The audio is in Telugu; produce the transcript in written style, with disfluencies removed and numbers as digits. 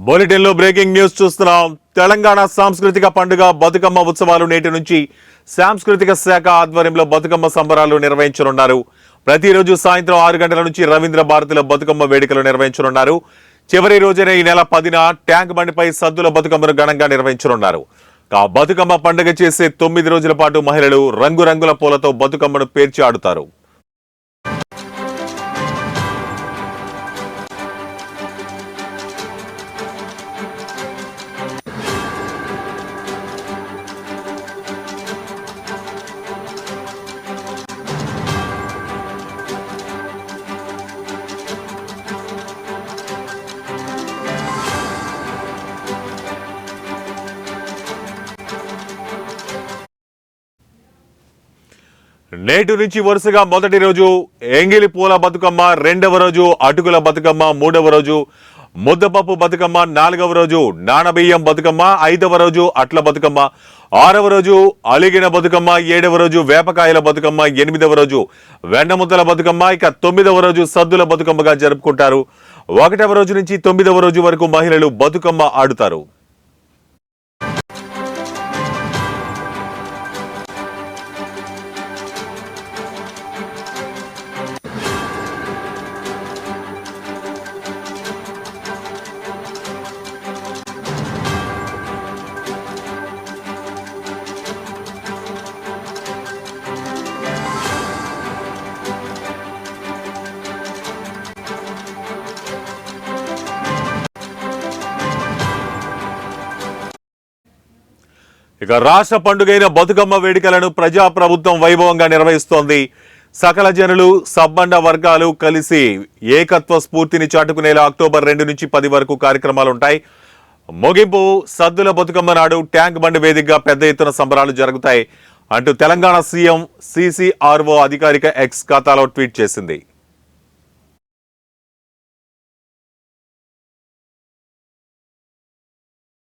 బులెటిన్లో బ్రేకింగ్ న్యూస్ చూస్తున్నాం. తెలంగాణ సాంస్కృతిక పండుగ బతుకమ్మ ఉత్సవాలు నేటి నుంచి సాంస్కృతిక శాఖ ఆధ్వర్యంలో బతుకమ్మ సంబరాలు నిర్వహించనున్నారు. ప్రతిరోజు సాయంత్రం 6 గంటల నుంచి రవీంద్ర భారతిలో బతుకమ్మ వేడుకలు నిర్వహించనున్నారు. చివరి రోజున ఈ నెల 10న ట్యాంక్ బండిపై సద్దుల బతుకమ్మను ఘనంగా నిర్వహించనున్నారు. బతుకమ్మ పండుగ చేసే 9 రోజుల పాటు మహిళలు రంగురంగుల పూలతో బతుకమ్మను పేర్చి ఆడుతారు. నేటి నుంచి వరుసగా మొదటి రోజు ఎంగిలి పూల బతుకమ్మ, రెండవ రోజు అటుకుల బతుకమ్మ, మూడవ రోజు ముద్దపప్పు బతుకమ్మ, నాలుగవ రోజు నానబియ్యం బతుకమ్మ, ఐదవ రోజు అట్ల బతుకమ్మ, ఆరవ రోజు అలిగిన బతుకమ్మ, ఏడవ రోజు వేపకాయల బతుకమ్మ, ఎనిమిదవ రోజు వెన్నముద్దల బతుకమ్మ, ఇక 9వ రోజు సద్దుల బతుకమ్మగా జరుపుకుంటారు. 1వ రోజు నుంచి 9వ రోజు వరకు మహిళలు బతుకమ్మ ఆడుతారు. ఇక రాష్ట్ర పండుగైన బతుకమ్మ వేడుకలను ప్రజాప్రభుత్వం వైభవంగా నిర్వహిస్తోంది. సకల జనులు, సబ్బండ వర్గాలు కలిసి ఏకత్వ స్ఫూర్తిని చాటుకునేలా అక్టోబర్ 2 నుంచి 10 వరకు కార్యక్రమాలు ఉంటాయి. ముగింపు సద్దుల బతుకమ్మ నాడు ట్యాంక్ బండి వేదికగా పెద్ద ఎత్తున సంబరాలు జరుగుతాయి అంటూ తెలంగాణ సీఎం CCRO అధికారిక ఎక్స్ ఖాతాలో ట్వీట్ చేసింది.